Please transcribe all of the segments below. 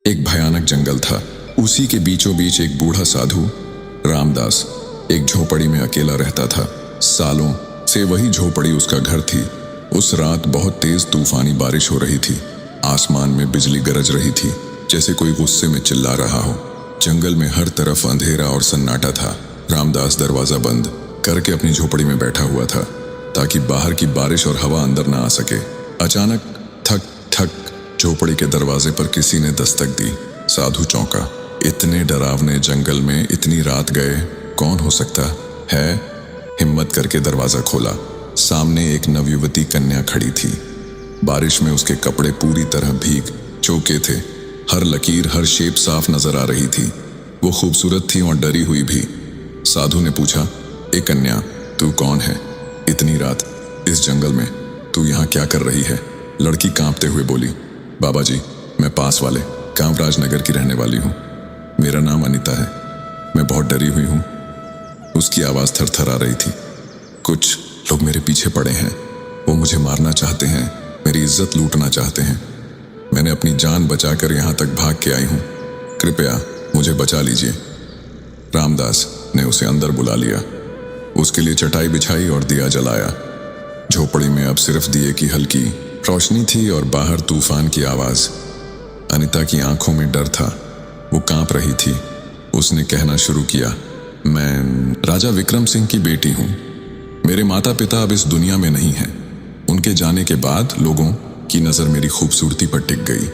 एक भयानक जंगल था। उसी के बीचों बीच एक बूढ़ा साधु रामदास एक झोपड़ी में अकेला रहता था। सालों से वही झोपड़ी उसका घर थी। उस रात बहुत तेज तूफानी बारिश हो रही थी। आसमान में बिजली गरज रही थी, जैसे कोई गुस्से में चिल्ला रहा हो। जंगल में हर तरफ अंधेरा और सन्नाटा था। रामदास दरवाजा बंद करके अपनी झोपड़ी में बैठा हुआ था, ताकि बाहर की बारिश और हवा अंदर ना आ सके। अचानक ठक ठक झोपड़ी के दरवाजे पर किसी ने दस्तक दी। साधु चौंका। इतने डरावने जंगल में इतनी रात गए कौन हो सकता है? हिम्मत करके दरवाजा खोला। सामने एक नवयुवती कन्या खड़ी थी। बारिश में उसके कपड़े पूरी तरह भीग चुके थे। हर लकीर, हर शेप साफ नजर आ रही थी। वो खूबसूरत थी और डरी हुई भी। साधु ने पूछा, ए कन्या, तू कौन है? इतनी रात इस जंगल में तू यहाँ क्या कर रही है? लड़की कांपते हुए बोली, बाबा जी, मैं पास वाले कामराज नगर की रहने वाली हूँ। मेरा नाम अनीता है। मैं बहुत डरी हुई हूँ। उसकी आवाज़ थरथरा रही थी। कुछ लोग मेरे पीछे पड़े हैं। वो मुझे मारना चाहते हैं, मेरी इज्जत लूटना चाहते हैं। मैंने अपनी जान बचाकर यहाँ तक भाग के आई हूँ। कृपया मुझे बचा लीजिए। रामदास ने उसे अंदर बुला लिया। उसके लिए चटाई बिछाई और दिया जलाया। झोपड़ी में अब सिर्फ दिए की हल्की रोशनी थी और बाहर तूफान की आवाज। अनीता की आंखों में डर था। वो कांप रही थी। उसने कहना शुरू किया, मैं राजा विक्रम सिंह की बेटी हूँ। मेरे माता पिता अब इस दुनिया में नहीं हैं। उनके जाने के बाद लोगों की नजर मेरी खूबसूरती पर टिक गई।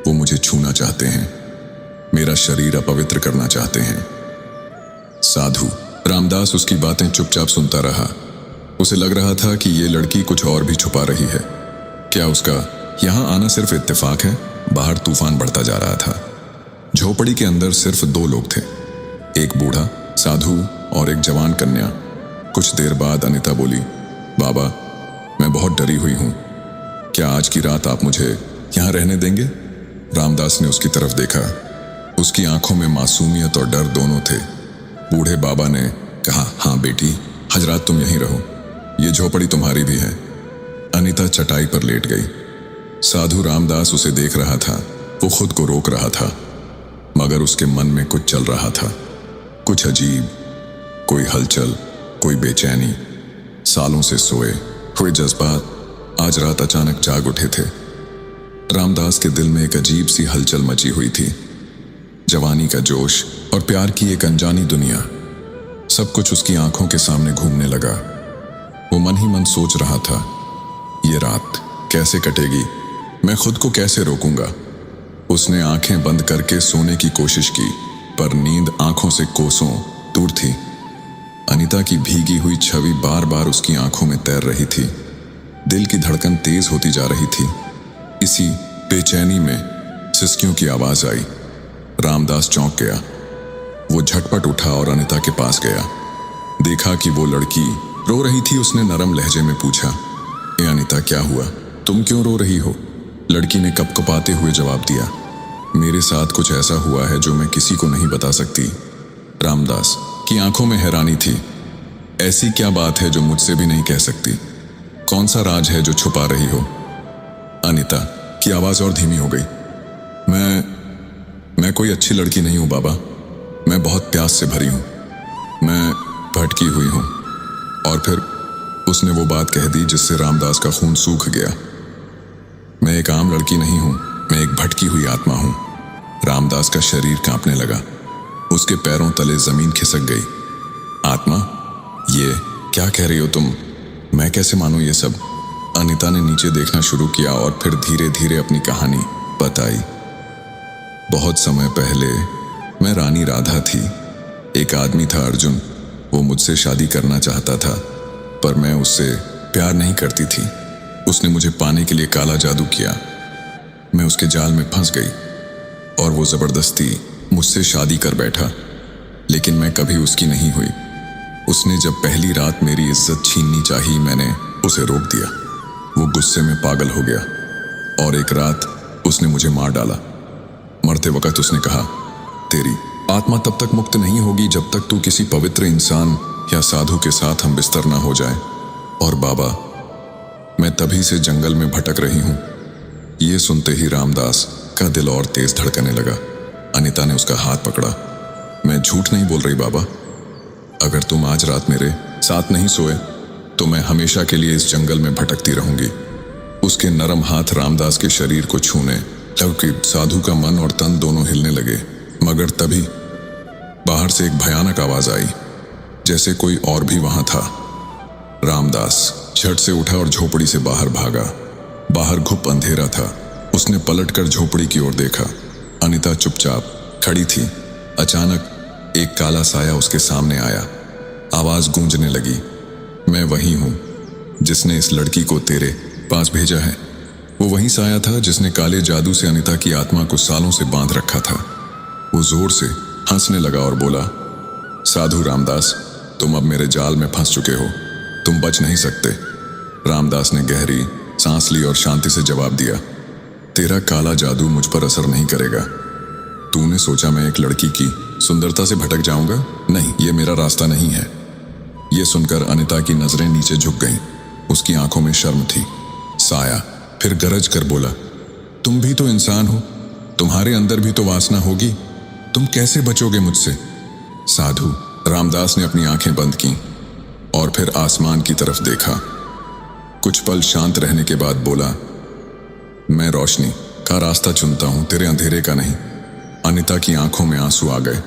वो मुझे छूना चाहते हैं, मेरा शरीर अपवित्र करना चाहते हैं। साधु रामदास उसकी बातें चुपचाप सुनता रहा। उसे लग रहा था कि ये लड़की कुछ और भी छुपा रही है। क्या उसका यहाँ आना सिर्फ इत्तेफाक है? बाहर तूफान बढ़ता जा रहा था। झोपड़ी के अंदर सिर्फ दो लोग थे, एक बूढ़ा साधु और एक जवान कन्या। कुछ देर बाद अनीता बोली, बाबा, मैं बहुत डरी हुई हूँ। क्या आज की रात आप मुझे यहाँ रहने देंगे? रामदास ने उसकी तरफ देखा। उसकी आंखों में मासूमियत और डर दोनों थे। बूढ़े बाबा ने कहा, हाँ बेटी, आज रात तुम यहीं रहो। ये झोपड़ी तुम्हारी भी है। अनीता चटाई पर लेट गई। साधु रामदास उसे देख रहा था। वो खुद को रोक रहा था, मगर उसके मन में कुछ चल रहा था, कुछ अजीब, कोई हलचल, कोई बेचैनी। सालों से सोए हुए जज्बात आज रात अचानक जाग उठे थे। रामदास के दिल में एक अजीब सी हलचल मची हुई थी। जवानी का जोश और प्यार की एक अनजानी दुनिया, सब कुछ उसकी आंखों के सामने घूमने लगा। वो मन ही मन सोच रहा था, ये रात कैसे कटेगी? मैं खुद को कैसे रोकूंगा? उसने आंखें बंद करके सोने की कोशिश की, पर नींद आंखों से कोसों दूर थी। अनीता की भीगी हुई छवि बार बार उसकी आंखों में तैर रही थी। दिल की धड़कन तेज होती जा रही थी। इसी बेचैनी में सिसकियों की आवाज आई। रामदास चौंक गया। वो झटपट उठा और अनीता के पास गया। देखा कि वो लड़की रो रही थी। उसने नरम लहजे में पूछा, ए अनीता, क्या हुआ? तुम क्यों रो रही हो? लड़की ने कपकपाते हुए जवाब दिया, मेरे साथ कुछ ऐसा हुआ है जो मैं किसी को नहीं बता सकती। रामदास की आंखों में हैरानी थी। ऐसी क्या बात है जो मुझसे भी नहीं कह सकती? कौन सा राज है जो छुपा रही हो? अनीता की आवाज और धीमी हो गई। मैं कोई अच्छी लड़की नहीं हूं बाबा। मैं बहुत प्यास से भरी हूं। मैं भटकी हुई हूं। और फिर उसने वो बात कह दी जिससे रामदास का खून सूख गया। मैं एक आम लड़की नहीं हूं, मैं एक भटकी हुई आत्मा हूं। रामदास का शरीर कांपने लगा। उसके पैरों तले जमीन खिसक गई। आत्मा? ये क्या कह रही हो तुम? मैं कैसे मानूं ये सब? अनीता ने नीचे देखना शुरू किया और फिर धीरे धीरे अपनी कहानी बताई। बहुत समय पहले मैं रानी राधा थी। एक आदमी था अर्जुन। वो मुझसे शादी करना चाहता था, पर मैं उससे प्यार नहीं करती थी। उसने मुझे पाने के लिए काला जादू किया। मैं उसके जाल में फंस गई और वो जबरदस्ती मुझसे शादी कर बैठा, लेकिन मैं कभी उसकी नहीं हुई। उसने जब पहली रात मेरी इज्जत छीननी चाही, मैंने उसे रोक दिया। वो गुस्से में पागल हो गया और एक रात उसने मुझे मार डाला। मरते वक्त उसने कहा, तेरी आत्मा तब तक मुक्त नहीं होगी जब तक तू किसी पवित्र इंसान या साधु के साथ हम बिस्तर ना हो जाए। और बाबा, मैं तभी से जंगल में भटक रही हूं। ये सुनते ही रामदास का दिल और तेज धड़कने लगा। अनीता ने उसका हाथ पकड़ा। मैं झूठ नहीं बोल रही बाबा। अगर तुम आज रात मेरे साथ नहीं सोए तो मैं हमेशा के लिए इस जंगल में भटकती रहूंगी। उसके नरम हाथ रामदास के शरीर को छूने लगे। साधु का मन और तन दोनों हिलने लगे। मगर तभी बाहर से एक भयानक आवाज आई, जैसे कोई और भी वहां था। रामदास झट से उठा और झोपड़ी से बाहर भागा। बाहर घुप अंधेरा था। उसने पलटकर झोपड़ी की ओर देखा। अनीता चुपचाप खड़ी थी। अचानक एक काला साया उसके सामने आया। आवाज गूंजने लगी, मैं वही हूं जिसने इस लड़की को तेरे पास भेजा है। वो वही साया था जिसने काले जादू से अनीता की आत्मा को सालों से बांध रखा था। वो जोर से हंसने लगा और बोला, साधु रामदास, तुम अब मेरे जाल में फंस चुके हो। तुम बच नहीं सकते। रामदास ने गहरी सांस ली और शांति से जवाब दिया, तेरा काला जादू मुझ पर असर नहीं करेगा। तूने सोचा मैं एक लड़की की सुंदरता से भटक जाऊंगा? नहीं, ये मेरा रास्ता नहीं है। ये सुनकर अनीता की नजरें नीचे झुक गईं। उसकी आंखों में शर्म थी। साया फिर गरज कर बोला, तुम भी तो इंसान हो, तुम्हारे अंदर भी तो वासना होगी। तुम कैसे बचोगे मुझसे? साधु रामदास ने अपनी आंखें बंद की और फिर आसमान की तरफ देखा। कुछ पल शांत रहने के बाद बोला, मैं रोशनी का रास्ता चुनता हूं, तेरे अंधेरे का नहीं। अनीता की आंखों में आंसू आ गए।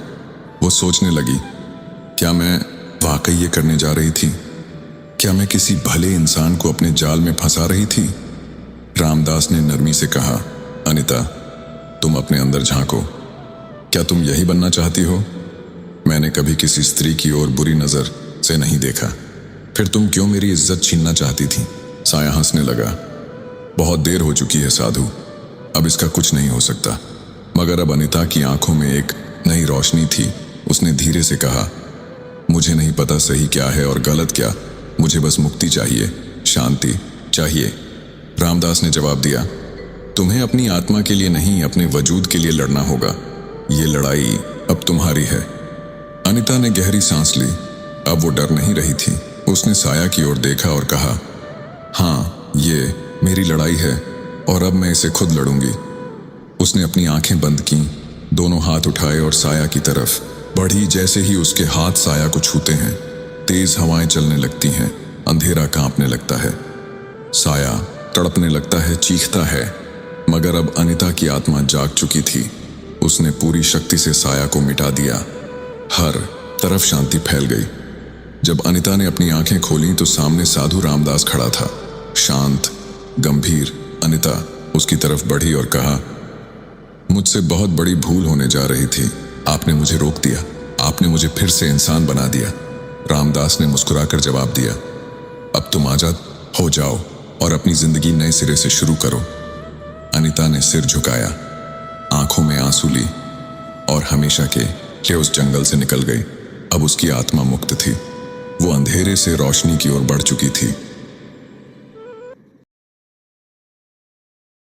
वो सोचने लगी, क्या मैं वाकई ये करने जा रही थी? क्या मैं किसी भले इंसान को अपने जाल में फंसा रही थी? रामदास ने नरमी से कहा, अनीता, तुम अपने अंदर झांको। क्या तुम यही बनना चाहती हो? मैंने कभी किसी स्त्री की ओर बुरी नजर से नहीं देखा। फिर तुम क्यों मेरी इज्जत छीनना चाहती थी? साया हंसने लगा, बहुत देर हो चुकी है साधु, अब इसका कुछ नहीं हो सकता। मगर अब अनीता की आंखों में एक नई रोशनी थी। उसने धीरे से कहा, मुझे नहीं पता सही क्या है और गलत क्या, मुझे बस मुक्ति चाहिए, शांति चाहिए। रामदास ने जवाब दिया, तुम्हें अपनी आत्मा के लिए नहीं, अपने वजूद के लिए लड़ना होगा। ये लड़ाई अब तुम्हारी है। अनीता ने गहरी सांस ली। अब वो डर नहीं रही थी। उसने साया की ओर देखा और कहा, हाँ, ये मेरी लड़ाई है और अब मैं इसे खुद लड़ूंगी। उसने अपनी आंखें बंद की, दोनों हाथ उठाए और साया की तरफ बढ़ी। जैसे ही उसके हाथ साया को छूते हैं, तेज हवाएं चलने लगती हैं, अंधेरा कांपने लगता है, साया तड़पने लगता है, चीखता है। मगर अब अनीता की आत्मा जाग चुकी थी। उसने पूरी शक्ति से साया को मिटा दिया। हर तरफ शांति फैल गई। जब अनीता ने अपनी आंखें खोली तो सामने साधु रामदास खड़ा था, शांत, गंभीर। अनीता उसकी तरफ बढ़ी और कहा, मुझसे बहुत बड़ी भूल होने जा रही थी। आपने मुझे रोक दिया, आपने मुझे फिर से इंसान बना दिया। रामदास ने मुस्कुराकर जवाब दिया, अब तुम आजाद हो जाओ और अपनी जिंदगी नए सिरे से शुरू करो। अनीता ने सिर झुकाया, आंखों में आंसू ली और हमेशा के लिए उस जंगल से निकल गई। अब उसकी आत्मा मुक्त थी। वो अंधेरे से रोशनी की ओर बढ़ चुकी थी।